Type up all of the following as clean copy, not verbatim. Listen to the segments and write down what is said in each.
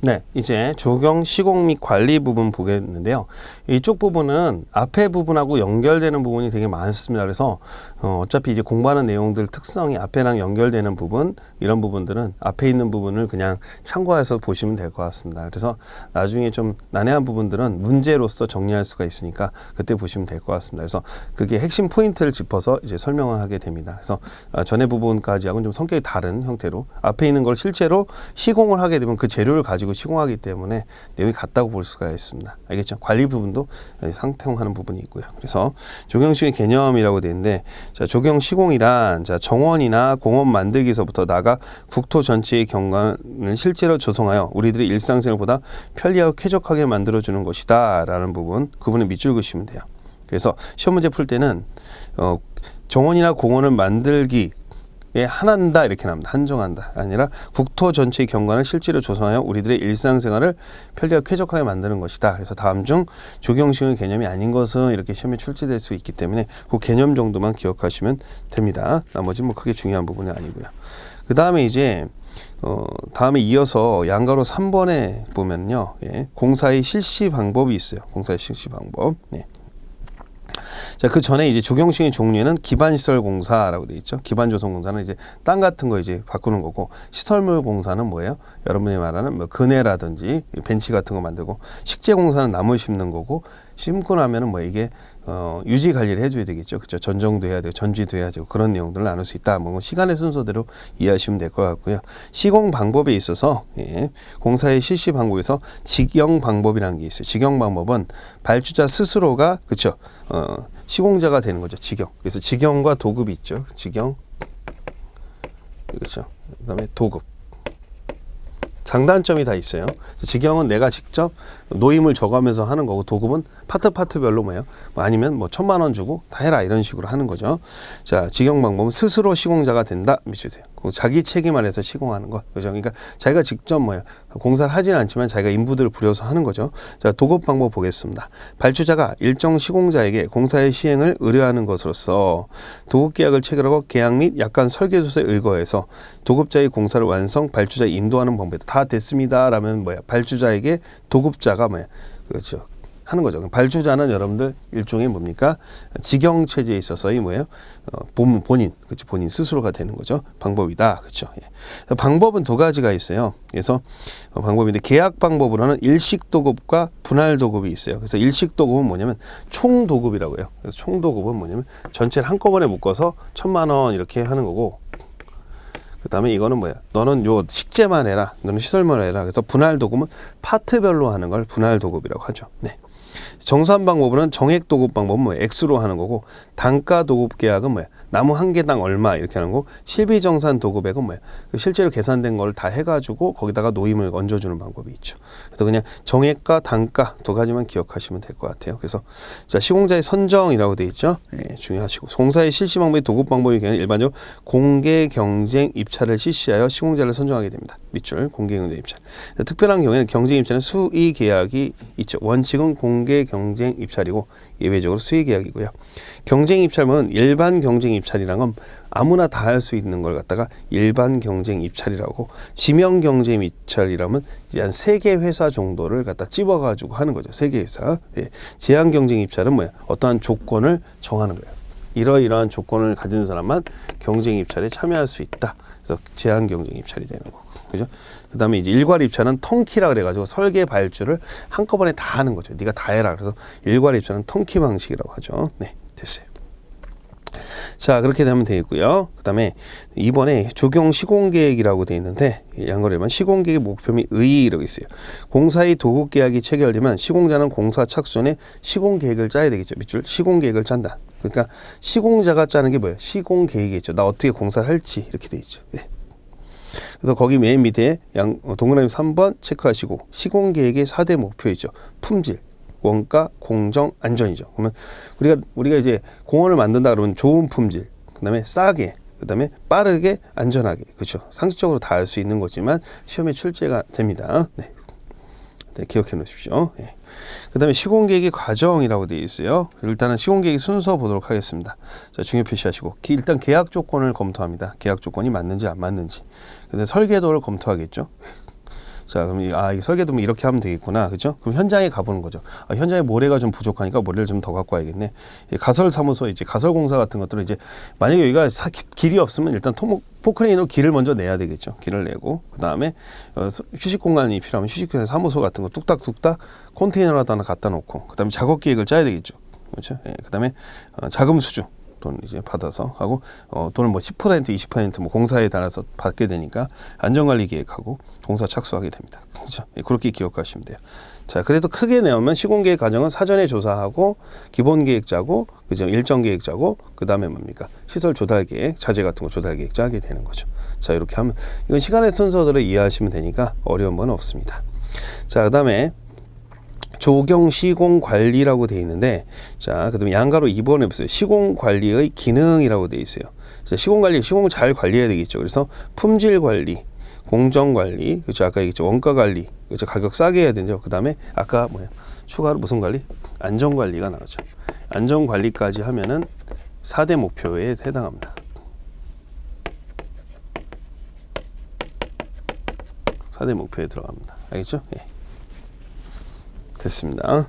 네, 이제 조경, 시공 및 관리 부분 보겠는데요. 이쪽 부분은 앞에 부분하고 연결되는 부분이 되게 많습니다. 그래서 어차피 이제 공부하는 내용들 특성이 앞에랑 연결되는 부분, 이런 부분들은 앞에 있는 부분을 그냥 참고해서 보시면 될 것 같습니다. 그래서 나중에 좀 난해한 부분들은 문제로서 정리할 수가 있으니까 그때 보시면 될 것 같습니다. 그래서 그게 핵심 포인트를 짚어서 이제 설명을 하게 됩니다. 그래서 전에 부분까지하고는 좀 성격이 다른 형태로 앞에 있는 걸 실제로 시공을 하게 되면 그 재료를 가지고 시공하기 때문에 내용이 같다고 볼 수가 있습니다. 알겠죠? 관리 부분도 상통하는 부분이 있고요. 그래서 조경시공의 개념이라고 되어 있는데, 자, 조경 시공이란 자, 정원이나 공원 만들기서부터 나아가 국토 전체의 경관을 실제로 조성하여 우리들의 일상생활을 보다 편리하고 쾌적하게 만들어주는 것이다 라는 부분, 그 부분을 밑줄 그으시면 돼요. 그래서 시험 문제 풀 때는 정원이나 공원을 만들기 한한다 이렇게 나옵니다. 한정한다 아니라 국토 전체의 경관을 실제로 조성하여 우리들의 일상생활을 편리하고 쾌적하게 만드는 것이다. 그래서 다음 중 조경시공의 개념이 아닌 것은 이렇게 시험에 출제될 수 있기 때문에 그 개념 정도만 기억하시면 됩니다. 나머지 뭐 크게 중요한 부분은 아니고요. 그 다음에 이제 다음에 이어서 양가로 3번에 보면요, 공사의 실시 방법이 있어요. 공사의 실시 방법. 자, 그 전에 이제 조경시공의 종류에는 기반시설 공사라고 되어 있죠. 기반조성 공사는 이제 땅 같은 거 이제 바꾸는 거고, 시설물 공사는 뭐예요? 여러분이 말하는 뭐 그네라든지 벤치 같은 거 만들고, 식재 공사는 나무 심는 거고, 심고 나면은 뭐 이게 유지 관리를 해줘야 되겠죠. 그렇죠. 전정도 해야 되고 전지도 해야 되고 그런 내용들을 나눌 수 있다. 뭐 시간의 순서대로 이해하시면 될 것 같고요. 시공 방법에 있어서 공사의 실시 방법에서 직영 방법이라는 게 있어요. 직영 방법은 발주자 스스로가 그렇죠. 시공자가 되는 거죠. 직영. 그래서 직영과 도급이 있죠. 직영. 그렇죠. 그다음에 도급. 장단점이 다 있어요. 직영은 내가 직접 노임을 줘가면서 하는 거고, 도급은 파트별로 뭐예요? 아니면 뭐 1,000만 원 주고 다 해라 이런 식으로 하는 거죠. 자, 직영 방법은 스스로 시공자가 된다. 밑주세요. 자기 책임 안에서 시공하는 것. 그죠? 그러니까 자기가 직접 뭐예요? 공사를 하지는 않지만 자기가 인부들을 부려서 하는 거죠. 자, 도급 방법 보겠습니다. 발주자가 일정 시공자에게 공사의 시행을 의뢰하는 것으로서 도급 계약을 체결하고 계약 및 약관 설계조서에 의거해서 도급자의 공사를 완성, 발주자에 인도하는 방법이다. 다 됐습니다. 라면 뭐야? 발주자에게 도급자가 뭐야? 그렇죠. 하는 거죠. 발주자는 여러분들 일종의 뭡니까? 직영 체제에 있어서의 뭐예요? 본인, 그렇죠. 본인 스스로가 되는 거죠. 방법이다. 그렇죠. 예. 방법은 두 가지가 있어요. 그래서 방법인데, 계약 방법으로는 일식 도급과 분할 도급이 있어요. 그래서 일식 도급은 뭐냐면 총 도급이라고 해요. 그래서 총 도급은 뭐냐면 전체를 한꺼번에 묶어서 1,000만 원 이렇게 하는 거고, 그 다음에 이거는 뭐야? 너는 요 식재만 해라. 너는 시설만 해라. 그래서 분할 도급은 파트별로 하는 걸 분할 도급이라고 하죠. 네. 정산 방법은 정액 도급 방법은 뭐야? X로 하는 거고, 단가 도급 계약은 뭐야? 나무 한 개당 얼마 이렇게 하는 거고, 실비 정산 도급액은 뭐야? 실제로 계산된 걸 다 해가지고 거기다가 노임을 얹어주는 방법이 있죠. 그래서 그냥 정액과 단가 두 가지만 기억하시면 될 것 같아요. 그래서 자, 시공자의 선정이라고 돼 있죠. 네, 중요하시고, 공사의 실시 방법이 도급 방법이 경우 일반적으로 공개 경쟁 입찰을 실시하여 시공자를 선정하게 됩니다. 밑줄 공개 경쟁 입찰. 특별한 경우에는 경쟁 입찰은 수의 계약이 있죠. 원칙은 공개 경쟁 입찰이고 예외적으로 수의 계약이고요. 경쟁 입찰은 일반 경쟁 입찰이란 건 아무나 다 할 수 있는 걸 갖다가 일반 경쟁 입찰이라고, 지명 경쟁 입찰이라면 이제 한 3개 회사 정도를 갖다 찝어가지고 하는 거죠. 3개 회사. 예. 제한 경쟁 입찰은 뭐야? 어떠한 조건을 정하는 거예요. 이러이러한 조건을 가진 사람만 경쟁 입찰에 참여할 수 있다. 그래서 제한 경쟁 입찰이 되는 거고. 그죠? 그 다음에 이제 일괄 입찰은 턴키라 그래가지고 설계 발주를 한꺼번에 다 하는 거죠. 네가 다 해라. 그래서 일괄 입찰은 턴키 방식이라고 하죠. 네, 됐어요. 자, 그렇게 되면 되겠고요. 그 다음에 이번에 조경 시공계획이라고 되어 있는데, 양거래만 시공계획의 목표 및 의의라고 있어요. 공사의 도급 계약이 체결되면 시공자는 공사 착수 전에 시공계획을 짜야 되겠죠. 밑줄 시공계획을 짠다. 그러니까 시공자가 짜는 게 뭐예요? 시공계획이겠죠. 나 어떻게 공사를 할지 이렇게 되어 있죠. 네. 그래서 거기 맨 밑에 동그라미 3번 체크하시고, 시공계획의 4대 목표 있죠. 품질, 원가, 공정, 안전이죠. 그러면 우리가 이제 공원을 만든다 그러면 좋은 품질, 그다음에 싸게, 그다음에 빠르게, 안전하게, 그렇죠. 상식적으로 다 알 수 있는 거지만 시험에 출제가 됩니다. 네, 네, 기억해 놓으십시오. 네. 그다음에 시공계획의 과정이라고 되어 있어요. 일단은 시공계획 순서 보도록 하겠습니다. 자, 중요 표시하시고, 일단 계약 조건을 검토합니다. 계약 조건이 맞는지 안 맞는지. 근데 설계도를 검토하겠죠. 자, 그럼 이 설계도면 이렇게 하면 되겠구나. 그죠? 그럼 현장에 가보는 거죠. 현장에 모래가 좀 부족하니까 모래를 좀 더 갖고 와야겠네. 가설 사무소 이제 가설 공사 같은 것들은 이제 만약에 여기가 길이 없으면 일단 포크레인으로 길을 먼저 내야 되겠죠. 길을 내고 그다음에 휴식 공간이 필요하면 휴식 사무소 같은 거 뚝딱뚝딱 컨테이너로 하나 갖다 놓고 그다음에 작업 계획을 짜야 되겠죠. 그렇죠? 예, 그다음에 자금 수주 돈 이제 받아서 하고 돈을 뭐 10% 20% 뭐 공사에 따라서 받게 되니까 안전관리 계획하고 공사 착수하게 됩니다. 그렇죠? 예, 그렇게 기억하시면 돼요. 자, 그래서 크게 내면 시공계획 과정은 사전에 조사하고 기본 계획 짜고 그죠? 일정 계획 짜고 그다음에 뭡니까? 시설 조달 계획, 자재 같은 거 조달 계획 짜게 되는 거죠. 자, 이렇게 하면 이건 시간의 순서대로 이해하시면 되니까 어려운 건 없습니다. 자, 그다음에 조경 시공 관리라고 되어 있는데, 자, 그다음에 양가로 2번에 보세요. 시공 관리의 기능이라고 되어 있어요. 자, 시공 관리, 시공을 잘 관리해야 되겠죠. 그래서 품질 관리, 공정 관리, 그렇죠. 아까 얘기했죠. 원가 관리, 그렇죠. 가격 싸게 해야 되죠. 그다음에 아까 뭐야? 추가로 무슨 관리? 안전 관리가 나오죠. 안전 관리까지 하면은 4대 목표에 해당합니다. 4대 목표에 들어갑니다. 알겠죠? 예. 됐습니다.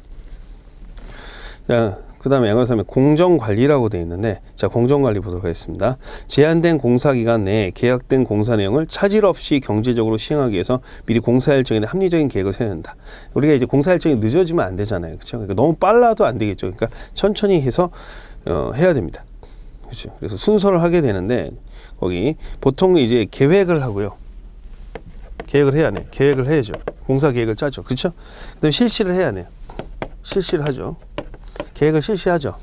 자, 그 다음에 양가로 공정관리라고 되어 있는데, 자, 공정관리 보도록 하겠습니다. 제한된 공사기간 내에 계약된 공사 내용을 차질 없이 경제적으로 시행하기 위해서 미리 공사 일정에 대한 합리적인 계획을 세워야 된다. 우리가 이제 공사 일정이 늦어지면 안 되잖아요. 그렇죠? 그러니까 너무 빨라도 안 되겠죠. 그러니까 천천히 해서 해야 됩니다. 그렇죠? 그래서 순서를 하게 되는데, 거기 보통 이제 계획을 하고요. 계획을 해야 해요. 계획을 해야죠. 공사 계획을 짜죠. 그렇죠? 그다음에 실시를 해야 해요. 실시를 하죠. 계획을 실시하죠.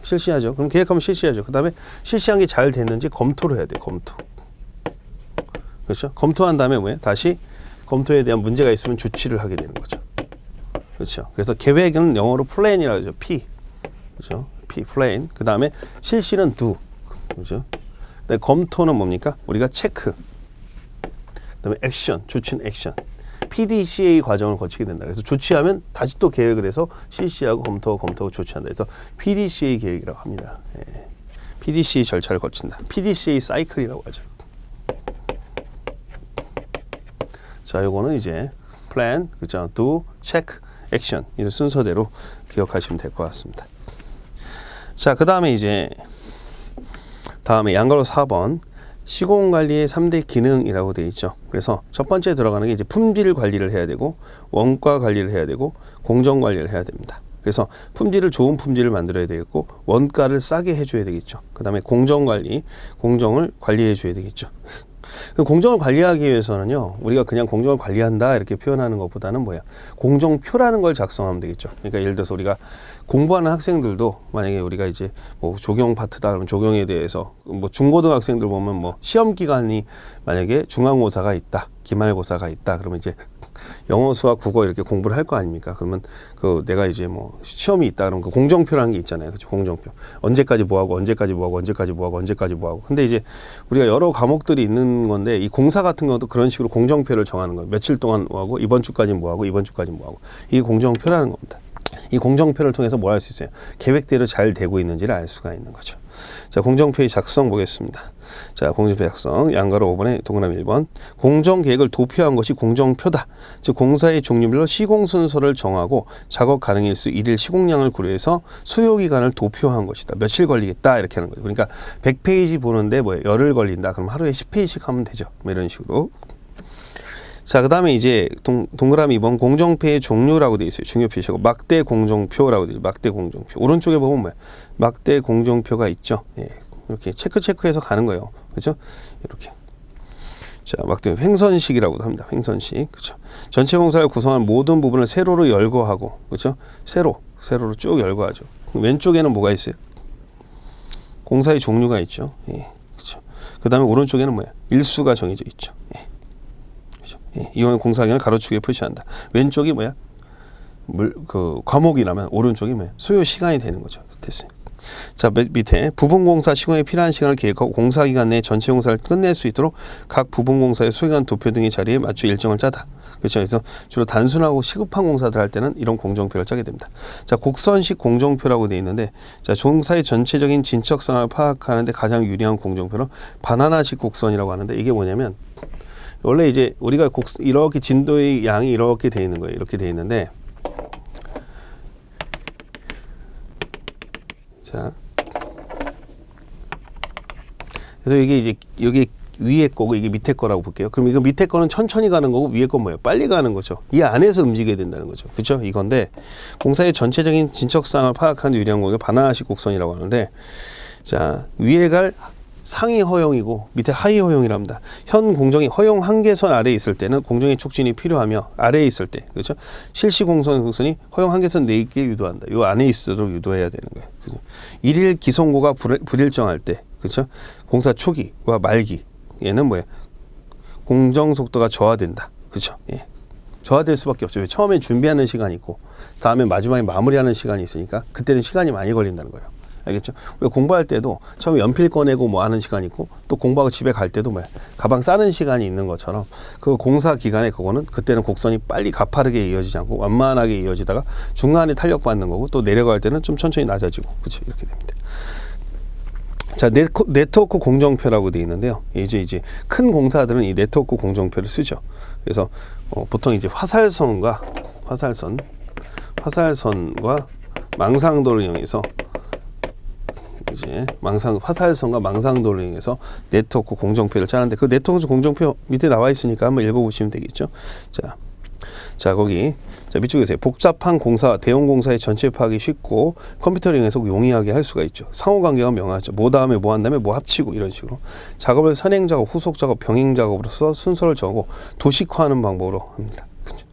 그럼 계획하면 실시하죠. 그다음에 실시한 게 잘 됐는지 검토를 해야 돼요. 검토. 그렇죠? 검토한 다음에 뭐예요? 다시 검토에 대한 문제가 있으면 조치를 하게 되는 거죠. 그렇죠? 그래서 계획은 영어로 플랜이라고 하죠. P. 그렇죠? P, 플랜. 그다음에 실시는 do. 그렇죠? 근데 검토는 뭡니까? 우리가 체크. 그다음에 액션, 조치는 액션. PDCA 과정을 거치게 된다. 그래서 조치하면 다시 또 계획을 해서 실시하고 검토하고 조치한다. 그래서 PDCA 계획이라고 합니다. 예. PDCA 절차를 거친다. PDCA 사이클이라고 하죠. 자, 요거는 이제 plan, 그죠? do, check, action 이 순서대로 기억하시면 될 것 같습니다. 자, 그 다음에 이제 다음에 양가로 4번. 시공관리의 3대 기능이라고 되어 있죠. 그래서 첫 번째 들어가는 게 이제 품질 관리를 해야 되고 원가 관리를 해야 되고 공정 관리를 해야 됩니다. 그래서 품질을 좋은 품질을 만들어야 되겠고 원가를 싸게 해줘야 되겠죠. 그 다음에 공정 관리, 공정을 관리해 줘야 되겠죠. 그 공정을 관리하기 위해서는요, 우리가 그냥 공정을 관리한다 이렇게 표현하는 것보다는 뭐야? 공정표라는 걸 작성하면 되겠죠. 그러니까 예를 들어서 우리가 공부하는 학생들도 만약에 우리가 이제 뭐 조경 파트다 그러면 조경에 대해서 뭐 중고등학생들 보면 뭐 시험 기간이 만약에 중간고사가 있다, 기말고사가 있다 그러면 이제 영어, 수학, 국어 이렇게 공부를 할 거 아닙니까? 그러면 그 내가 이제 뭐 시험이 있다 그러면 그 공정표라는 게 있잖아요. 그렇죠? 공정표. 언제까지 뭐 하고 언제까지 뭐 하고 언제까지 뭐 하고 언제까지 뭐 하고. 근데 이제 우리가 여러 과목들이 있는 건데 이 공사 같은 것도 그런 식으로 공정표를 정하는 거예요. 며칠 동안 뭐 하고 이번 주까지 뭐 하고 이번 주까지 뭐 하고. 이게 공정표라는 겁니다. 이 공정표를 통해서 뭘 할 수 있어요? 계획대로 잘 되고 있는지를 알 수가 있는 거죠. 자, 공정표의 작성 보겠습니다. 자, 공정표 작성. 양가로 5번에 동그라미 1번. 공정계획을 도표한 것이 공정표다. 즉 공사의 종류별로 시공 순서를 정하고 작업 가능 일수 1일 시공량을 고려해서 소요기간을 도표한 것이다. 며칠 걸리겠다 이렇게 하는 거죠. 그러니까 100페이지 보는데 뭐 열흘 걸린다. 그럼 하루에 10페이지씩 하면 되죠. 뭐 이런 식으로. 자, 그 다음에 이제 동그라미 2번 공정표의 종류라고 되어 있어요. 중요 표시하고 막대 공정표라고 되어 있어요. 막대 공정표. 오른쪽에 보면 뭐야? 막대 공정표가 있죠. 예. 이렇게 체크해서 가는 거예요. 그렇죠? 이렇게. 자, 막대 횡선식이라고도 합니다. 횡선식. 그렇죠? 전체 공사를 구성한 모든 부분을 세로로 열거하고, 그렇죠? 세로로 쭉 열거하죠. 왼쪽에는 뭐가 있어요? 공사의 종류가 있죠. 예. 그렇죠? 그다음에 오른쪽에는 뭐야? 일수가 정해져 있죠. 예. 이용 공사기간을 가로축에 표시한다. 왼쪽이 뭐야? 과목이라면 오른쪽이 뭐야? 소요 시간이 되는 거죠. 됐어요. 자, 밑에 부분 공사 시공에 필요한 시간을 계획하고 공사 기간 내에 전체 공사를 끝낼 수 있도록 각 부분 공사의 소요기간 도표 등의 자리에 맞추어 일정을 짜다. 그렇죠. 그래서 주로 단순하고 시급한 공사들 할 때는 이런 공정표를 짜게 됩니다. 자, 곡선식 공정표라고 되어 있는데, 자, 공사의 전체적인 진척상을 파악하는데 가장 유리한 공정표는 바나나식 곡선이라고 하는데, 이게 뭐냐면 원래 이제 우리가 이렇게 진도의 양이 이렇게 돼 있는 거예요. 이렇게 돼 있는데, 자, 그래서 이게 이제 여기 위에 거고 이게 밑에 거라고 볼게요. 그럼 이거 밑에 거는 천천히 가는 거고 위에 건 뭐예요? 빨리 가는 거죠. 이 안에서 움직여야 된다는 거죠. 그렇죠? 이건데 공사의 전체적인 진척상을 파악하는 유리한 공을 반환식 곡선이라고 하는데, 자, 위에 갈 상위 허용이고 밑에 하위 허용이랍니다. 현 공정이 허용 한계선 아래에 있을 때는 공정의 촉진이 필요하며, 아래에 있을 때, 그렇죠? 실시 공선이 허용 한계선 내에 있게 유도한다. 요 안에 있어도 유도해야 되는 거예요. 그죠? 일일 기성고가 불일정할 때, 그렇죠? 공사 초기와 말기, 얘는 뭐예요? 공정 속도가 저하된다. 그렇죠? 예. 저하될 수밖에 없죠. 왜? 처음엔 준비하는 시간이 있고 다음에 마지막에 마무리하는 시간이 있으니까 그때는 시간이 많이 걸린다는 거예요. 알겠죠? 우리가 공부할 때도 처음에 연필 꺼내고 뭐 하는 시간이 있고 또 공부하고 집에 갈 때도 뭐야? 가방 싸는 시간이 있는 것처럼 그 공사 기간에 그거는 그때는 곡선이 빨리 가파르게 이어지지 않고 완만하게 이어지다가 중간에 탄력받는 거고, 또 내려갈 때는 좀 천천히 낮아지고, 그렇죠? 이렇게 됩니다. 자, 네트워크 공정표라고 되어 있는데요. 이제 큰 공사들은 이 네트워크 공정표를 쓰죠. 그래서 보통 이제 화살선과 망상도를 이용해서 이제 화살선과 망상도를 이용해서 네트워크 공정표를 짜는데, 그 네트워크 공정표 밑에 나와 있으니까 한번 읽어보시면 되겠죠. 자, 거기, 자, 밑쪽에서 복잡한 공사, 대형 공사의 전체 파악이 쉽고 컴퓨터를 이용해서 용이하게 할 수가 있죠. 상호관계가 명하죠. 뭐 다음에 뭐 한 다음에 뭐 합치고 이런 식으로 작업을 선행작업, 후속작업, 병행작업으로서 순서를 정하고 도식화하는 방법으로 합니다. 그렇죠?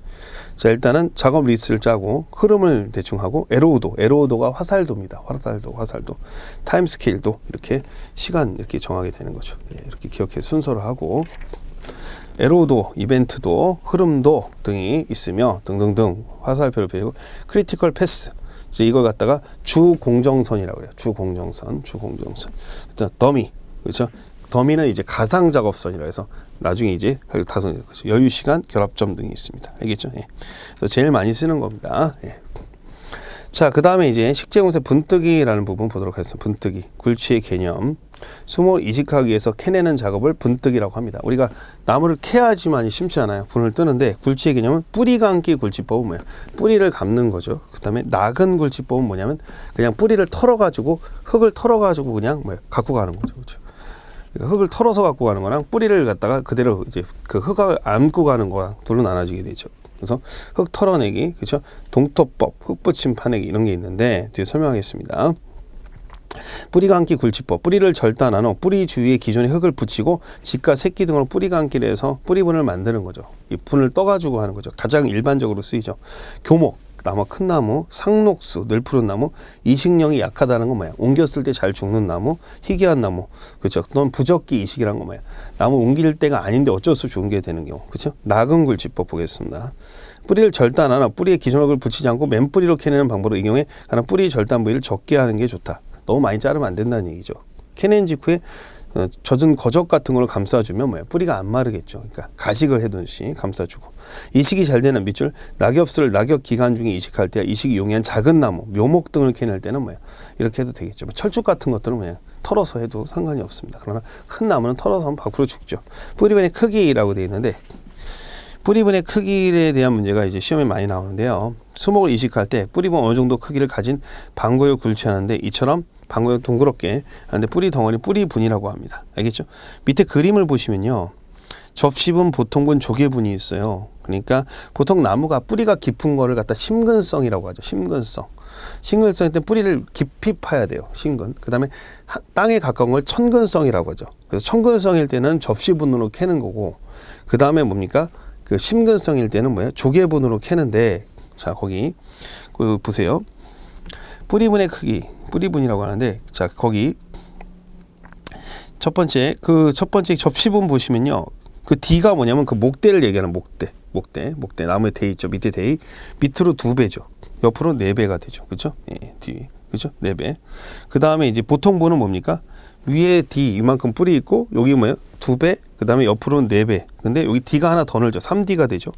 자, 일단은 작업 리스트를 짜고 흐름을 대충 하고, 에로우도가 화살도입니다. 화살도. 타임 스케일도 이렇게 시간 이렇게 정하게 되는 거죠. 예, 이렇게 기억해 순서를 하고, 에로도, 이벤트도, 흐름도 등이 있으며 등등등 화살표를 배우고, 크리티컬 패스, 이제 이걸 갖다가 주 공정선이라고 그래요. 주 공정선. 일단 더미, 그렇죠? 더미는 이제 가상 작업선이라 해서 나중에 이제 다선, 여유 시간, 결합점 등이 있습니다. 알겠죠? 예. 그래서 제일 많이 쓰는 겁니다. 예. 자, 그 다음에 이제 식재공사 분뜨기라는 부분 보도록 하겠습니다. 분뜨기, 굴치의 개념. 수모 이식하기 위해서 캐내는 작업을 분뜨기라고 합니다. 우리가 나무를 캐야지만 심지 않아요. 분을 뜨는데, 굴치의 개념은 뿌리 감기 굴치법은 뭐예요? 뿌리를 감는 거죠. 그 다음에 낙은 굴치법은 뭐냐면 그냥 뿌리를 털어가지고, 흙을 털어가지고 그냥 뭐예요? 갖고 가는 거죠. 그렇죠? 그러니까 흙을 털어서 갖고 가는 거랑 뿌리를 갖다가 그대로 이제 그 흙을 안고 가는 거랑 둘로 나눠지게 되죠. 그래서 흙 털어내기, 그렇죠? 동토법, 흙붙임 파내기 이런 게 있는데 뒤에 설명하겠습니다. 뿌리 감기 굴치법, 뿌리를 절단한 후 뿌리 주위에 기존의 흙을 붙이고 직과 새끼 등으로 뿌리 감기를 해서 뿌리분을 만드는 거죠. 이 분을 떠가지고 하는 거죠. 가장 일반적으로 쓰이죠. 교목, 나무, 큰 나무, 상록수, 늘 푸른 나무, 이식력이 약하다는 건 뭐야? 옮겼을 때 잘 죽는 나무, 희귀한 나무, 그렇죠? 넌 부적기 이식이란 건 뭐야? 나무 옮길 때가 아닌데 어쩔 수 없이 옮겨야 되는 경우, 그렇죠? 낙은 굴치법 보겠습니다. 뿌리를 절단하나 뿌리에 기존 흙을 붙이지 않고 맨뿌리로 캐내는 방법으로, 이 경우에 가장 뿌리 절단 부위를 적게 하는 게 좋다. 너무 많이 자르면 안 된다는 얘기죠. 캐낸 직후에 젖은 거적 같은 걸 감싸주면 뭐야? 뿌리가 안 마르겠죠. 그러니까 가식을 해두듯이 감싸주고, 이식이 잘 되는 밑줄, 낙엽을 낙엽 기간 중에 이식할 때 이식이 용이한 작은 나무, 묘목 등을 캐낼 때는 뭐야? 이렇게 해도 되겠죠. 철쭉 같은 것들은 그냥 털어서 해도 상관이 없습니다. 그러나 큰 나무는 털어서 하면 밖으로 죽죠. 뿌리분의 크기라고 되어 있는데, 뿌리분의 크기에 대한 문제가 이제 시험에 많이 나오는데요. 수목을 이식할 때 뿌리분 어느 정도 크기를 가진 방구를 굴치하는데, 이처럼 방구를 둥그렇게 하는데 뿌리 덩어리 뿌리분이라고 합니다. 알겠죠? 밑에 그림을 보시면요, 접시분, 보통분, 조개분이 있어요. 그러니까 보통 나무가 뿌리가 깊은 거를 갖다 심근성이라고 하죠. 심근성일 때 뿌리를 깊이 파야 돼요. 심근. 그 다음에 땅에 가까운 걸 천근성이라고 하죠. 그래서 천근성일 때는 접시분으로 캐는 거고, 그 다음에 뭡니까? 그 심근성일 때는 뭐예요? 조개분으로 캐는데, 자, 거기 그 보세요. 뿌리분의 크기, 뿌리분이라고 하는데, 자, 거기 첫 번째 접시분 보시면요, 그 D가 뭐냐면 그 목대를 얘기하는 목대, 나무에 대 있죠. 밑에 대, 밑으로 2배죠. 옆으로 4배가 되죠. 그렇죠? 예, D, 그렇죠? 4배. 그 다음에 이제 보통분은 뭡니까? 위에 D 이만큼 뿌리 있고, 여기 뭐예요? 2배. 그 다음에 옆으로는 4배. 근데 여기 D가 하나 더 늘죠. 3D가 되죠.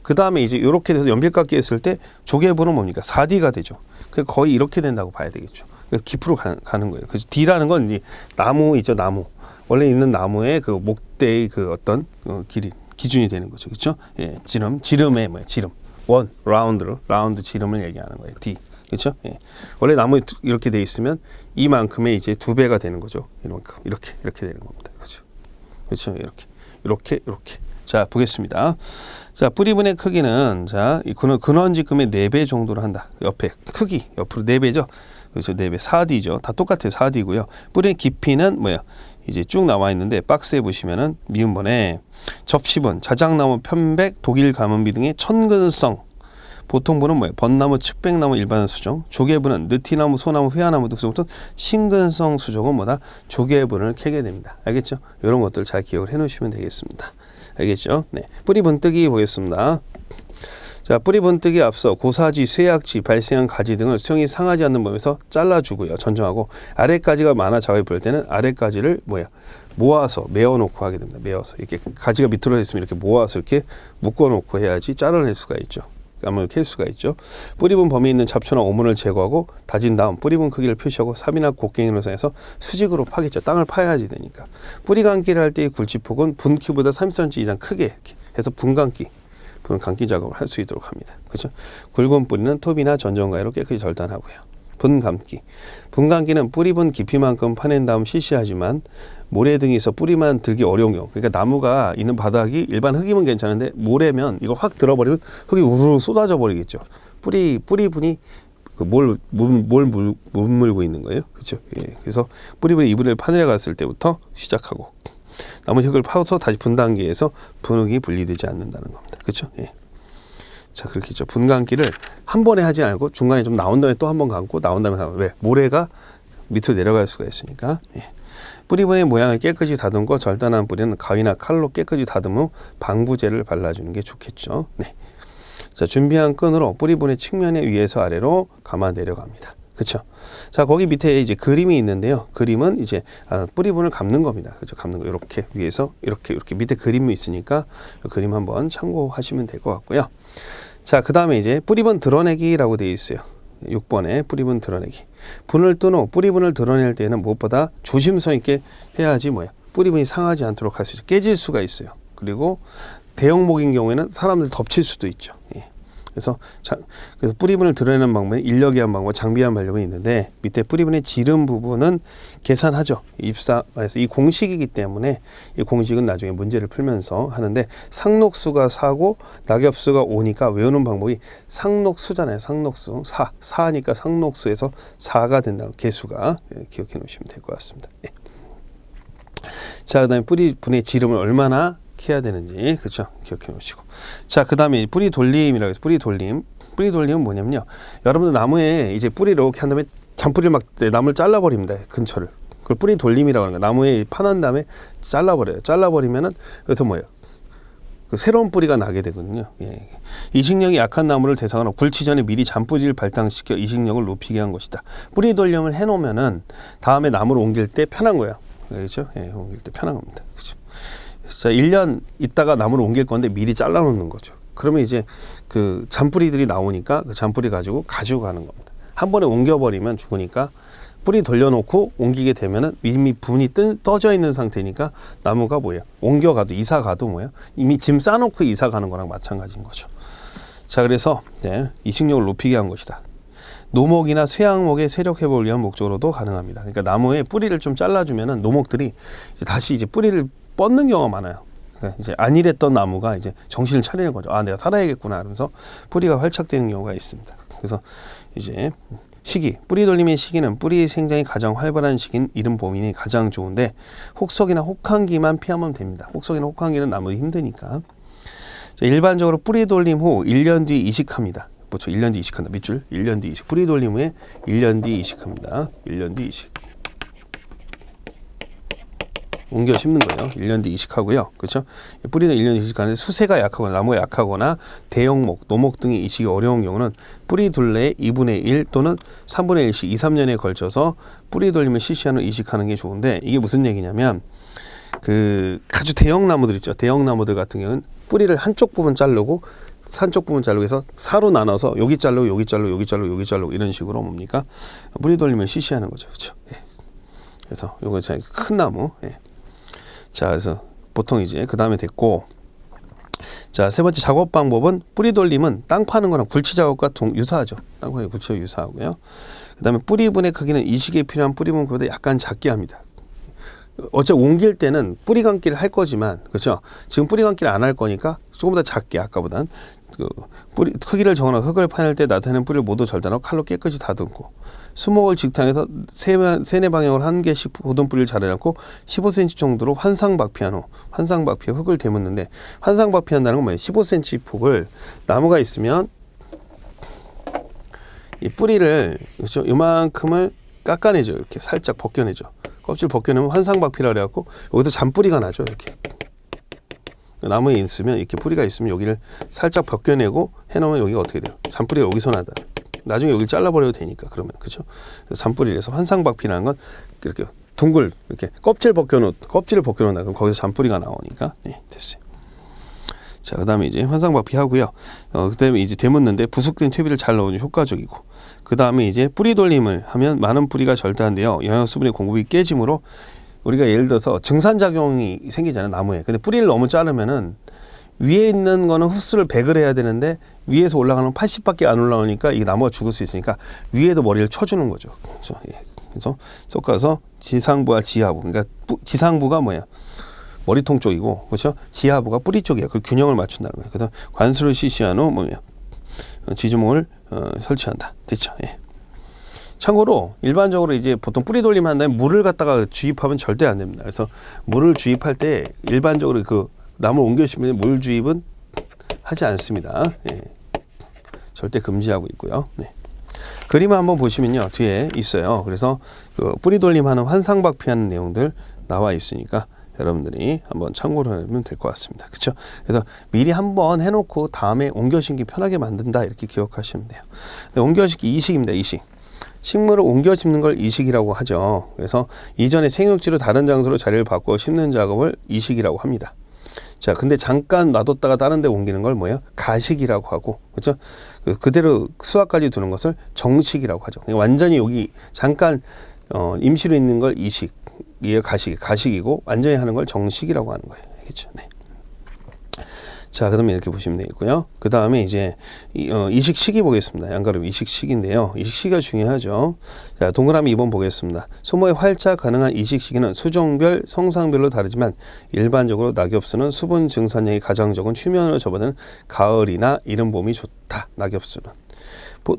그 다음에 이제 이렇게 돼서 연필깎이 했을 때 조개분은 뭡니까? 4D가 되죠. 거의 이렇게 된다고 봐야 되겠죠. 깊이로 가는 거예요. 그래서 D라는 건 이제 나무 있죠. 나무. 원래 있는 나무의 그 목대의 그 어떤 기준이 되는 거죠. 그렇죠? 예, 지름의 뭐야? 지름. 원, 라운드 지름을 얘기하는 거예요. D. 그렇죠? 예. 원래 나무 이렇게 돼 있으면 이만큼의 이제 2배가 되는 거죠. 이만큼. 이렇게 되는 겁니다. 그렇죠? 그렇죠? 이렇게. 자, 보겠습니다. 자, 뿌리분의 크기는 자, 이 근원지금의 4배 정도로 한다. 옆에 크기 옆으로 4배죠. 그래서 4배 4D죠. 다 똑같아요. 4D고요. 뿌리의 깊이는 뭐야? 이제 쭉 나와 있는데 박스에 보시면은 미음번에 접시분, 자작나무, 편백, 독일 가문비 등의 천근성. 보통분은 뭐예요? 벚나무, 측백나무, 일반 수종. 조개분은 느티나무, 소나무, 회화나무 등부터 신근성 수종은 뭐다? 조개분을 캐게 됩니다. 알겠죠? 이런 것들 잘 기억을 해놓으시면 되겠습니다. 알겠죠? 네. 뿌리 분뜨기 보겠습니다. 자, 뿌리 분뜨기 앞서 고사지, 쇠약지, 발생한 가지 등을 수영이 상하지 않는 범위에서 잘라주고요. 전정하고 아래가지가 많아 작업이 볼 때는 아래가지를 모아서 메어놓고 하게 됩니다. 메어서 이렇게 가지가 밑으로 있으면 이렇게 모아서 이렇게 묶어놓고 해야지 잘라낼 수가 있죠. 나무를 캘 수가 있죠. 뿌리분 범위에 있는 잡초나 오물을 제거하고 다진 다음 뿌리분 크기를 표시하고 삽이나 곡괭이로 사용해서 수직으로 파겠죠. 땅을 파야지 되니까. 뿌리 감기를 할 때의 굵지폭은 분키보다 30cm 이상 크게 이렇게 해서 분감기 작업을 할 수 있도록 합니다. 그렇죠? 굵은 뿌리는 톱이나 전정가위로 깨끗이 절단하고요. 분감기는 뿌리분 깊이만큼 파낸 다음 실시하지만 모래 등이 있어 뿌리만 들기 어려운 경우, 그러니까 나무가 있는 바닥이 일반 흙이면 괜찮은데 모래면 이거 확 들어버리면 흙이 우르르 쏟아져 버리겠죠. 뿌리분이 뭘 물고 있는 거예요. 그렇죠? 예. 그래서 뿌리분이 이분을 파내려 갔을 때부터 시작하고 나무 흙을 파서 다시 분단기에서 분흙이 분리되지 않는다는 겁니다. 그렇죠? 예. 자, 그렇게 있죠. 분감기를 한 번에 하지 않고 중간에 좀 나온 다음에 또 한 번 감고 나온 다음에 감고. 왜? 모래가 밑으로 내려갈 수가 있으니까. 예. 뿌리분의 모양을 깨끗이 다듬고 절단한 뿌리는 가위나 칼로 깨끗이 다듬은 후 방부제를 발라주는 게 좋겠죠. 네. 자, 준비한 끈으로 뿌리분의 측면에 위에서 아래로 감아 내려갑니다. 그렇죠? 자, 거기 밑에 이제 그림이 있는데요. 그림은 이제 뿌리분을 감는 겁니다. 그렇죠? 감는 거 이렇게 위에서 이렇게 밑에 그림이 있으니까 그림 한번 참고하시면 될 것 같고요. 자, 그 다음에 이제 뿌리분 드러내기라고 되어 있어요. 6번에 뿌리분 드러내기. 분을 뜬 후 뿌리분을 드러낼 때에는 무엇보다 조심성 있게 해야지 뿌리분이 상하지 않도록 할 수 있죠. 깨질 수가 있어요. 그리고 대형목인 경우에는 사람들 덮칠 수도 있죠. 예. 그래서 뿌리분을 드러내는 방법은 인력이 한 방법, 장비한 방법이 있는데 밑에 뿌리분의 지름 부분은 계산하죠. 입사에서 이 공식이기 때문에 이 공식은 나중에 문제를 풀면서 하는데 상록수가 4고 낙엽수가 5니까 외우는 방법이 상록수잖아요. 상록수 4니까 상록수에서 4가 된다고 개수가 기억해 놓으시면 될 것 같습니다. 네. 자, 그다음에 뿌리분의 지름을 얼마나 해야 되는지, 그렇죠? 기억해 놓으시고. 자, 그 다음에 뿌리 돌림이라고 해서 뿌리 돌림은 뭐냐면요. 여러분들 나무에 이제 뿌리를 이렇게 한 다음에 잔뿌리를 막 나무를 잘라버립니다. 근처를. 그걸 뿌리 돌림이라고 하는 거예요. 나무에 파난 다음에 잘라버려요. 잘라버리면은 그래서 그 새로운 뿌리가 나게 되거든요. 예. 이식력이 약한 나무를 대상으로 굵기 전에 미리 잔뿌리를 발당시켜 이식력을 높이게 한 것이다. 뿌리 돌림을 해놓으면은 다음에 나무를 옮길 때 편한 거예요. 그렇죠? 예, 옮길 때 편한 겁니다. 그렇죠? 자, 1년 있다가 나무를 옮길 건데 미리 잘라 놓는 거죠. 그러면 이제 그 잔뿌리들이 나오니까 그 잔뿌리 가지고 가는 겁니다. 한 번에 옮겨버리면 죽으니까 뿌리 돌려놓고 옮기게 되면은 이미 분이 떠져 있는 상태니까 나무가 옮겨가도 이사 가도 이미 짐 싸놓고 이사 가는 거랑 마찬가지인 거죠. 자, 그래서 이식력을 높이게 한 것이다. 노목이나 쇠약목의 세력 회복을 위한 목적으로도 가능합니다. 그러니까 나무에 뿌리를 좀 잘라주면은 노목들이 다시 이제 뿌리를 뻗는 경우가 많아요. 그러니까 이제 안일했던 나무가 이제 정신을 차리는 거죠. 아, 내가 살아야겠구나 하면서 뿌리가 활착되는 경우가 있습니다. 그래서 이제 뿌리 돌림의 시기는 뿌리 생장이 가장 활발한 시기인 이른 봄이 가장 좋은데 혹석이나 혹한기만 피하면 됩니다. 혹석이나 혹한기는 나무 힘드니까. 자, 일반적으로 뿌리 돌림 후 1년 뒤 이식합니다. 그렇죠. 1년 뒤 이식한다. 밑줄 1년 뒤 이식. 뿌리 돌림 후에 1년 뒤 이식합니다. 1년 뒤 이식. 옮겨 심는 거예요. 1년 뒤 이식하고요. 그렇죠? 뿌리는 1년 뒤 이식하는데 수세가 약하거나 나무가 약하거나 대형목, 노목 등이 이식이 어려운 경우는 뿌리 둘레의 2분의 1 또는 3분의 1씩 2, 3년에 걸쳐서 뿌리 돌림을 실시하는 이식하는 게 좋은데 이게 무슨 얘기냐면 그 아주 대형 나무들 있죠. 대형 나무들 같은 경우는 뿌리를 한쪽 부분 자르고 한쪽 부분 자르고 해서 사로 나눠서 여기 자르고 여기 자르고 여기 자르고 여기 자르고 이런 식으로 뭡니까? 뿌리 돌림을 실시하는 거죠. 그렇죠? 예. 그래서 요거 큰 나무. 예. 자, 그래서 보통 이제 그 다음에 됐고, 자, 세 번째 작업 방법은 뿌리 돌림은 땅 파는 거랑 굴치 작업과 유사하죠. 땅 파는 굴치와 유사하고요. 그 다음에 뿌리분의 크기는 이식에 필요한 뿌리분보다 약간 작게 합니다. 어차피 옮길 때는 뿌리 감기를 할 거지만, 그렇죠? 지금 뿌리 감기를 안 할 거니까 조금 더 작게, 아까보단 그 뿌리 크기를 정하는 흙을 파낼 때 나타내는 뿌리를 모두 절단하고 칼로 깨끗이 다듬고, 수목을 직탕에서 세네 방향으로 한 개씩 보든 뿌리를 자르고 15cm 정도로 환상박피한 후, 환상박피에 흙을 대묻는데, 환상박피한다는 건 뭐예요? 15cm 폭을 나무가 있으면 이 뿌리를, 그렇죠? 이만큼을 깎아내죠. 이렇게 살짝 벗겨내죠. 껍질 벗겨내면 환상박피라 그래갖고 여기서 잔뿌리가 나죠. 이렇게 나무에 있으면, 이렇게 뿌리가 있으면 여기를 살짝 벗겨내고 해놓으면 여기가 어떻게 돼요? 잔뿌리가 여기서 나다. 나중에 여기를 잘라버려도 되니까, 그러면, 그렇죠? 잔뿌리를 해서 환상박피라는 건 이렇게 둥글, 이렇게 껍질을 벗겨놓는다. 그럼 거기서 잔뿌리가 나오니까. 네, 됐어요. 자, 그 다음에 이제 환상박피 하고요. 그 다음에 이제 되묻는데 부숙된 퇴비를 잘 넣어주면 효과적이고, 그 다음에 이제 뿌리 돌림을 하면 많은 뿌리가 절단되어 영양 수분의 공급이 깨지므로, 우리가 예를 들어서 증산작용이 생기잖아요, 나무에. 근데 뿌리를 너무 자르면은 위에 있는 거는 흡수를 100을 해야 되는데 위에서 올라가는 80밖에 안 올라오니까 이 나무가 죽을 수 있으니까 위에도 머리를 쳐주는 거죠. 그렇죠? 예. 그래서 섞어서 지상부와 지하부. 그러니까 지상부가 뭐야? 머리통 쪽이고, 그렇죠? 지하부가 뿌리 쪽이야. 그 균형을 맞춘다는 거예요. 그래서 관수를 시시한 후 뭐냐? 지주목을 설치한다. 됐죠? 예. 참고로 일반적으로 이제 보통 뿌리 돌림 한 다음에 물을 갖다가 주입하면 절대 안 됩니다. 그래서 물을 주입할 때 일반적으로 그 나무 옮겨 심으면 물 주입은 하지 않습니다. 예. 절대 금지하고 있고요. 네. 그림을 한번 보시면요, 뒤에 있어요. 그래서 그 뿌리 돌림하는 환상박피하는 내용들 나와 있으니까 여러분들이 한번 참고를 하면 될 것 같습니다. 그렇죠? 그래서 미리 한번 해놓고 다음에 옮겨 심기 편하게 만든다, 이렇게 기억하시면 돼요. 네, 옮겨 심기 이식입니다. 이식. 식물을 옮겨 심는 걸 이식이라고 하죠. 그래서 이전에 생육지로 다른 장소로 자리를 바꿔 심는 작업을 이식이라고 합니다. 자, 근데 잠깐 놔뒀다가 다른 데 옮기는 걸 뭐예요? 가식이라고 하고, 그렇죠? 그대로 수확까지 두는 것을 정식이라고 하죠. 완전히 여기 잠깐 임시로 있는 걸 이식, 이게 가식이고 완전히 하는 걸 정식이라고 하는 거예요. 알겠죠? 네. 자, 그러면 이렇게 보시면 되겠고요. 그 다음에 이제 이식 시기 보겠습니다. 양가름 이식 시기인데요. 이식 시기가 중요하죠. 자, 동그라미 2번 보겠습니다. 수목의 활착 가능한 이식 시기는 수종별, 성상별로 다르지만 일반적으로 낙엽수는 수분 증산량이 가장 적은 추면으로 접어드는 가을이나 이른 봄이 좋다. 낙엽수는.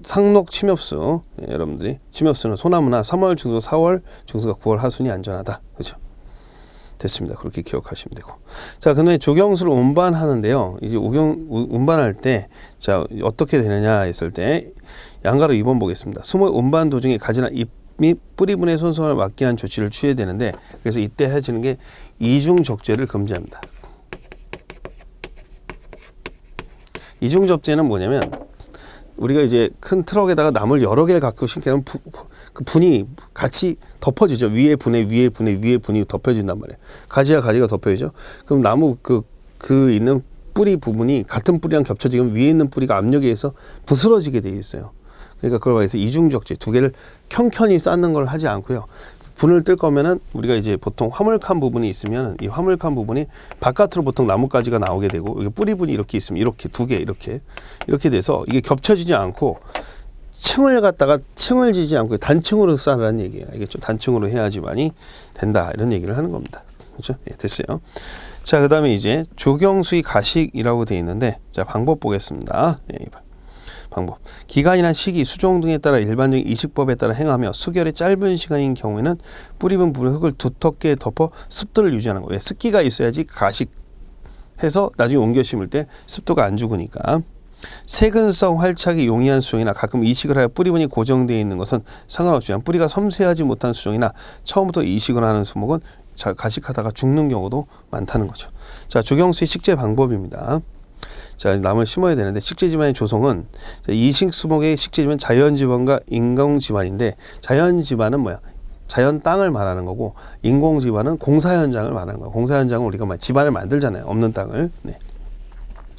상록 침엽수, 예, 여러분들이 침엽수는 소나무나 3월 중순, 4월 중순과 9월 하순이 안전하다. 그렇죠? 됐습니다. 그렇게 기억하시면 되고. 자, 그다음에 조경수를 운반하는데요. 이제 운반할 때, 자, 어떻게 되느냐 했을 때, 양가로 2번 보겠습니다. 수목 운반 도중에 가지나 잎 및 뿌리분의 손상을 막기 위한 조치를 취해야 되는데, 그래서 이때 해지는 게 이중적재를 금지합니다. 이중적재는 뭐냐면, 우리가 이제 큰 트럭에다가 나무를 여러 개를 갖고 심기는 그 분이 같이 덮어지죠. 위에 분이 덮여진단 말이에요. 가지와 가지가 덮여지죠. 그럼 나무 그 있는 뿌리 부분이 같은 뿌리랑 겹쳐지면 위에 있는 뿌리가 압력에 의해서 부스러지게 되어 있어요. 그러니까 그걸 말해서 이중적재, 두 개를 켜켜이 쌓는 걸 하지 않고요. 분을 뜰 거면은 우리가 이제 보통 화물칸 부분이 있으면 이 화물칸 부분이 바깥으로 보통 나뭇가지가 나오게 되고, 여기 뿌리분이 이렇게 있으면 이렇게 두 개 이렇게 돼서 이게 겹쳐지지 않고 층을 지지 않고 단층으로 쌓으라는 얘기예요. 알겠죠? 단층으로 해야지만이 된다, 이런 얘기를 하는 겁니다. 그렇죠? 예, 됐어요. 자, 그다음에 이제 조경수의 가식이라고 되어 있는데, 자, 방법 보겠습니다. 예, 방법. 기간이나 시기, 수종 등에 따라 일반적인 이식법에 따라 행하며 수결이 짧은 시간인 경우에는 뿌리분 부분의 흙을 두텁게 덮어 습도를 유지하는 거예요. 습기가 있어야지 가식해서 나중에 옮겨 심을 때 습도가 안 죽으니까. 세근성 활착이 용이한 수종이나 가끔 이식을 하여 뿌리분이 고정되어 있는 것은 상관없지만, 뿌리가 섬세하지 못한 수종이나 처음부터 이식을 하는 수목은 가식하다가 죽는 경우도 많다는 거죠. 자, 조경수의 식재 방법입니다. 자, 나무를 심어야 되는데, 식재지반의 조성은, 이식 수목의 식재지반은 자연지반과 인공지반인데, 자연지반은 뭐야? 자연 땅을 말하는 거고, 인공지반은 공사 현장을 말하는 거야. 공사 현장은 우리가 지반을 만들잖아요. 없는 땅을. 네.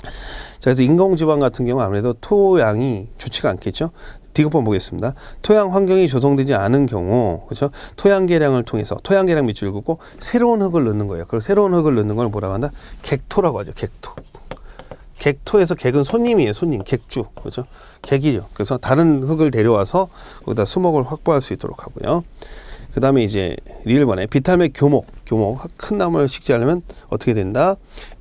자, 그래서 인공지반 같은 경우 아무래도 토양이 좋지가 않겠죠. 디귿번 보겠습니다. 토양 환경이 조성되지 않은 경우, 그렇죠? 토양 개량을 통해서 토양 개량 밑줄을 긋고 새로운 흙을 넣는 거예요. 그 새로운 흙을 넣는 걸 뭐라고 한다? 객토라고 하죠. 객토. 객토에서 객은 손님이에요. 손님, 객주, 그렇죠? 객이죠. 그래서 다른 흙을 데려와서 거기다 수목을 확보할 수 있도록 하고요. 그 다음에 이제 리을번에 비탈의 교목, 큰 나무를 식재하려면 어떻게 된다?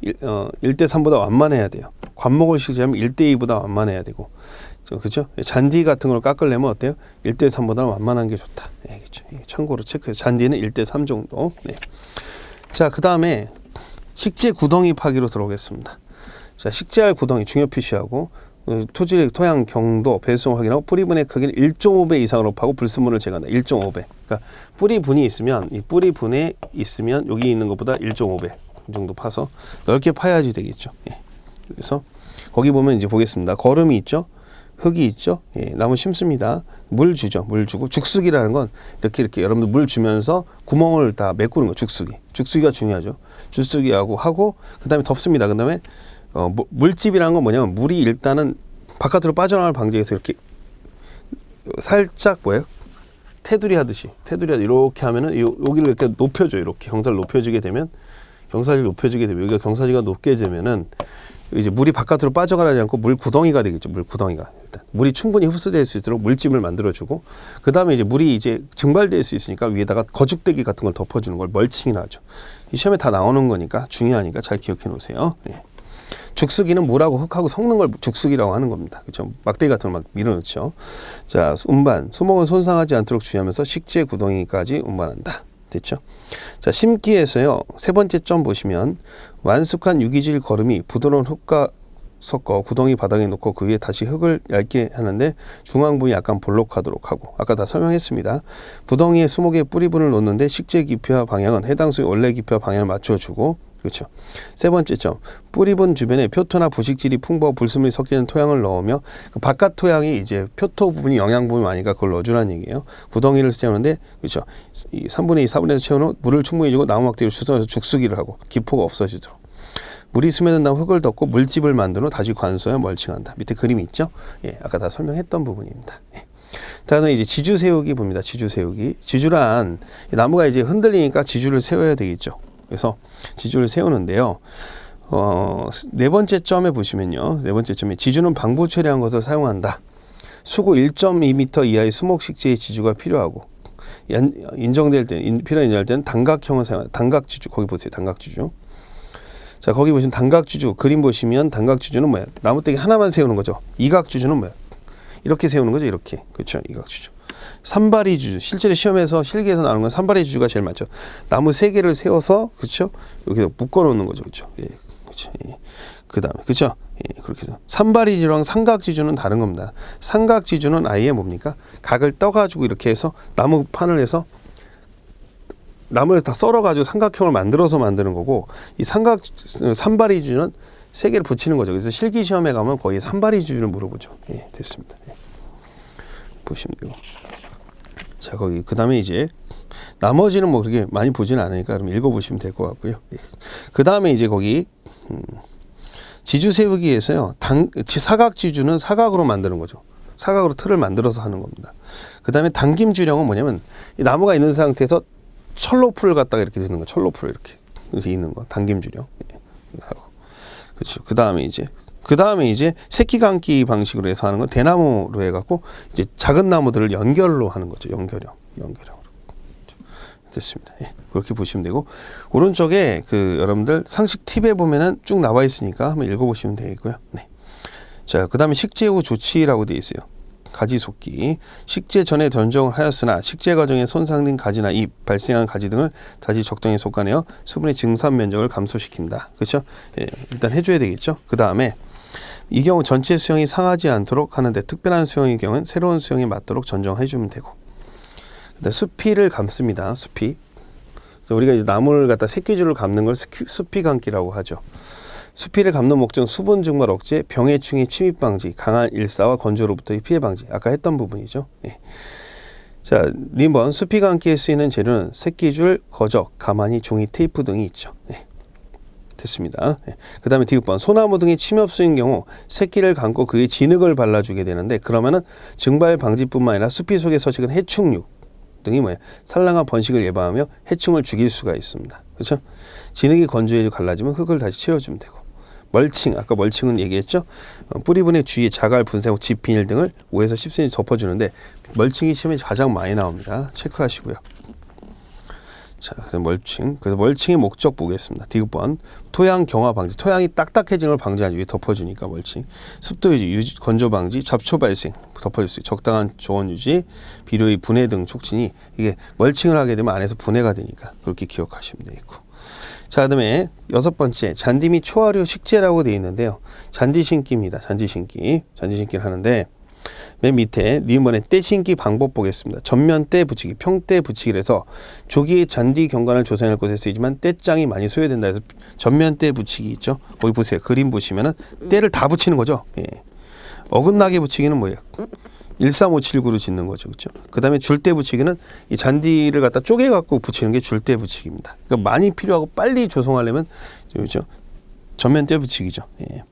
1대3보다 완만해야 돼요. 관목을 식재하면 1대2보다 완만해야 되고, 그렇죠? 잔디 같은 걸 깎으려면 어때요? 1대3보다 완만한 게 좋다. 네, 그렇죠? 참고로 체크해서 잔디는 1대3 정도. 네. 자, 그 다음에 식재 구덩이 파기로 들어오겠습니다. 자, 식재할 구덩이 중요 표시하고 토질의 토양 경도 배수성 확인하고 뿌리분의 크기는 1.5배 이상으로 파고 불순물을 제거한다. 1.5배. 그러니까 뿌리분이 있으면 이 뿌리분에 있으면 여기 있는 것보다 1.5배 정도 파서 넓게 파야지 되겠죠. 예. 그래서 거기 보면 이제 보겠습니다. 거름이 있죠. 흙이 있죠. 예, 나무 심습니다. 물 주죠. 물 주고 죽수기라는 건 이렇게 여러분들 물 주면서 구멍을 다 메꾸는 거. 죽수기가 중요하죠. 죽수기하고 그다음에 덮습니다. 그다음에 물집이라는 건 뭐냐면 물이 일단은 바깥으로 빠져나갈 방지해서 이렇게 살짝 테두리 하듯이 이렇게 하면은 여기를 이렇게 높여줘. 이렇게 경사를 높여주게 되면 여기가 경사지가 높게 되면은 이제 물이 바깥으로 빠져가지 않고 물 구덩이가 되겠죠. 물 구덩이가 일단 물이 충분히 흡수될 수 있도록 물집을 만들어주고 그 다음에 이제 물이 이제 증발될 수 있으니까 위에다가 거죽대기 같은 걸 덮어주는 걸 멀칭이라 하죠. 이 시험에 다 나오는 거니까 중요하니까 잘 기억해 놓으세요. 예. 죽수기는 물하고 흙하고 섞는 걸 죽수기라고 하는 겁니다. 그렇죠? 막대기 같은 걸 막 밀어넣죠. 자, 운반. 수목은 손상하지 않도록 주의하면서 식재 구덩이까지 운반한다. 됐죠? 자, 심기에서요. 세 번째 점 보시면 완숙한 유기질 거름이 부드러운 흙과 섞어 구덩이 바닥에 놓고 그 위에 다시 흙을 얇게 하는데 중앙 부분이 약간 볼록하도록 하고 아까 다 설명했습니다. 구덩이에 수목의 뿌리분을 놓는데 식재 깊이와 방향은 해당 수의 원래 깊이와 방향을 맞춰주고 그렇죠. 세 번째 점, 뿌리분 주변에 표토나 부식질이 풍부하고 불순물이 섞이는 토양을 넣으며 그 바깥 토양이 이제 표토 부분이 영양 부분이 많으니까 그걸 넣어주라는 얘기예요. 구덩이를 채우는데 그렇죠. 이 3분의 2, 4분의 1 채워놓은 물을 충분히 주고 나무 막대기를 주워서 죽수기를 하고 기포가 없어지도록. 물이 스며든 다음 흙을 덮고 물집을 만든 후 다시 관수하여 멀칭한다. 밑에 그림이 있죠. 예, 아까 다 설명했던 부분입니다. 예. 다음에 이제 지주 세우기 봅니다. 지주 세우기. 지주란 나무가 이제 흔들리니까 지주를 세워야 되겠죠. 그래서 지주를 세우는데요. 네 번째 점에 보시면요. 네 번째 점에 지주는 방부 처리한 것을 사용한다. 수고 1.2m 이하의 수목식재의 지주가 필요하고 인정될 때, 필요한 인정할 때는 단각형을 사용한다. 단각지주. 거기 보세요. 단각지주. 자, 거기 보시면 단각지주. 그림 보시면 단각지주는 뭐야? 나무떼기 하나만 세우는 거죠. 이각지주는 뭐야? 이렇게 세우는 거죠. 이렇게. 그렇죠. 이각지주. 산발이 주주. 실제로 시험에서 실기에서 나오는 건 산발이 주주가 제일 많죠. 나무 3개를 세워서 그렇죠. 여기서 묶어 놓는 거죠. 그렇죠. 예. 그렇죠. 예. 그다음에 그렇죠. 예. 그렇게 해서 산발이 지주랑 삼각지주는 다른 겁니다. 삼각지주는 아예 뭡니까? 각을 떠 가지고 이렇게 해서 나무 판을 해서 나무를 다 썰어 가지고 삼각형을 만들어서 만드는 거고 이 산발이 주주는 3개를 붙이는 거죠. 그래서 실기 시험에 가면 거의 산발이 주주를 물어보죠. 예. 됐습니다. 예. 보시면 되고. 자, 거기 그다음에 이제 나머지는 뭐 그렇게 많이 보지는 않으니까 그럼 읽어보시면 될 것 같고요. 예. 그다음에 이제 거기 지주 세우기에서요. 사각지주는 사각으로 만드는 거죠. 사각으로 틀을 만들어서 하는 겁니다. 그다음에 당김주령은 뭐냐면 이 나무가 있는 상태에서 철로풀을 갖다가 이렇게 드는 거. 철로풀을 이렇게 있는 거. 당김주령. 예. 그렇죠. 그다음에 이제 새끼 감기 방식으로 해서 하는 건 대나무로 해갖고 이제 작은 나무들을 연결로 하는 거죠. 연결형으로. 됐습니다. 예, 그렇게 보시면 되고 오른쪽에 그 여러분들 상식 팁에 보면은 쭉 나와 있으니까 한번 읽어보시면 되겠고요. 네. 자, 그다음에 식재 후 조치라고 되어 있어요. 가지 속기. 식재 전에 전정을 하였으나 식재 과정에 손상된 가지나 잎, 발생한 가지 등을 다시 적당히 솎아내어 수분의 증산 면적을 감소시킨다. 그렇죠? 예, 일단 해줘야 되겠죠. 그 다음에 이 경우 전체 수형이 상하지 않도록 하는데 특별한 수형의 경우는 새로운 수형이 맞도록 전정해주면 되고. 수피를 감습니다. 수피. 우리가 이제 나무를 갖다 새끼줄을 감는 걸 수피 감기라고 하죠. 수피를 감는 목적은 수분 증발 억제, 병해충의 침입 방지, 강한 일사와 건조로부터의 피해 방지. 아까 했던 부분이죠. 예. 자, 리번 수피 감기에 쓰이는 재료는 새끼줄, 거적, 가마니, 종이, 테이프 등이 있죠. 예. 됐습니다. 예. 그 다음에 디귿번 소나무 등이 침입 쓰인 경우 새끼를 감고 그에 진흙을 발라주게 되는데 그러면은 증발 방지뿐만 아니라 수피 속에 서식은 해충류 등이 뭐예요? 산란과 번식을 예방하며 해충을 죽일 수가 있습니다. 그렇죠? 진흙이 건조해지고 갈라지면 흙을 다시 채워주면 되고 멀칭, 아까 멀칭은 얘기했죠. 뿌리분의 주위에 자갈, 분쇄, 집 비닐 등을 5에서 10cm 덮어주는데 멀칭이 시험에 가장 많이 나옵니다. 체크하시고요. 자, 그래서 멀칭의 목적 보겠습니다. 디귿번 토양 경화 방지, 토양이 딱딱해지는 걸 방지하기 위해 덮어주니까 멀칭. 습도 유지, 건조 방지, 잡초 발생 덮어줄 수 있고, 적당한 저온 유지, 비료의 분해 등 촉진이, 이게 멀칭을 하게 되면 안에서 분해가 되니까 그렇게 기억하시면 되겠고. 자, 그다음에 6번째 잔디 및 초하류 식재라고 되어 있는데요. 잔디 심기입니다. 잔디 심기를 하는데 맨 밑에 니은번에 때 심기 방법 보겠습니다. 전면 때 붙이기, 평때 붙이기를 해서 조기 잔디 경관을 조성할 곳에 쓰이지만 때장이 많이 소요된다 해서 전면 때 붙이기 있죠. 거기 보세요. 그림 보시면은 때를 다 붙이는 거죠. 예. 어긋나게 붙이기는 뭐예요? 13579로 짓는 거죠. 그렇죠? 그다음에 줄대 붙이기는 이 잔디를 갖다 쪼개 갖고 붙이는 게 줄대 붙이기입니다. 그러니까 많이 필요하고 빨리 조성하려면 그렇죠? 전면 때 붙이기죠. 예.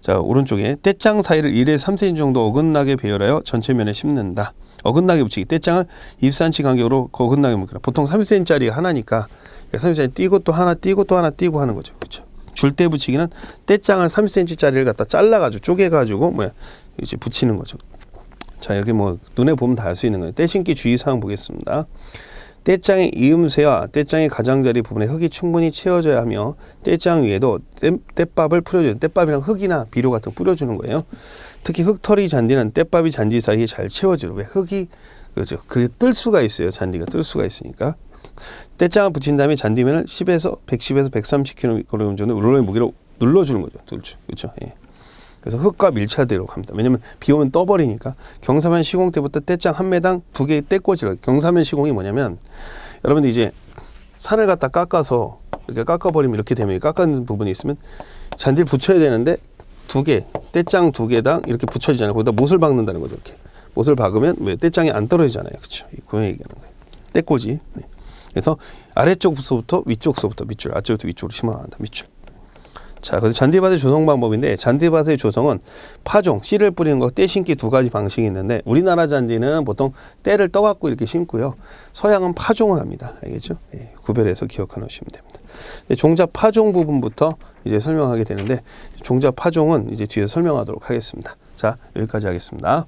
자, 오른쪽에 떼짱 사이를 1에서 3cm 정도 어긋나게 배열하여 전체 면에 심는다. 어긋나게 붙이기. 떼짱을 24cm 간격으로 어긋나게 묶어라. 보통 3cm짜리 하나니까 3cm 띄고 또 하나 띄고 또 하나 띄고 하는 거죠. 그렇죠? 줄대 붙이기는 떼짱을 30cm짜리를 갖다 잘라가지고 쪼개가지고 이제 붙이는 거죠. 자, 이렇게 눈에 보면 다 알 수 있는 거예요. 때 심기 주의사항 보겠습니다. 떼짱의 이음새와 떼짱의 가장자리 부분에 흙이 충분히 채워져야 하며 떼짱 위에도 떼밥을 뿌려주는, 떼밥이랑 흙이나 비료 같은 거 뿌려주는 거예요. 특히 흙털이 잔디는 떼밥이 잔디 사이에 잘 채워지고, 왜 흙이 그렇죠. 그게 뜰 수가 있어요. 잔디가 뜰 수가 있으니까. 떼짱을 붙인 다음에 잔디면을 110에서 130kg 정도 롤러의 무게로 눌러주는 거죠. 그렇죠. 예. 그래서 흙과 밀착되도록 합니다. 왜냐면 비 오면 떠버리니까. 경사면 시공 때부터 떼짱 한 매당 2개의 떼꽂이를. 경사면 시공이 뭐냐면, 여러분들 이제 산을 갖다 깎아서 이렇게 깎아버리면 이렇게 되면, 깎는 부분이 있으면 잔디를 붙여야 되는데 2개, 떼짱 2개당 이렇게 붙여지잖아요. 거기다 못을 박는다는 거죠. 이렇게 못을 박으면 왜 떼짱이 안 떨어지잖아요. 그렇죠? 그 얘기하는 거예요. 떼꽂이. 네. 그래서 아래쪽서부터 위쪽서부터 밑줄, 아래쪽부터 위쪽으로 심어나간다. 밑줄. 자, 그래서 잔디밭의 조성 방법인데, 잔디밭의 조성은 파종, 씨를 뿌리는 거, 때 심기 2가지 방식이 있는데, 우리나라 잔디는 보통 때를 떠갖고 이렇게 심고요. 서양은 파종을 합니다. 알겠죠? 예, 구별해서 기억해 놓으시면 됩니다. 종자 파종 부분부터 이제 설명하게 되는데, 종자 파종은 이제 뒤에서 설명하도록 하겠습니다. 자, 여기까지 하겠습니다.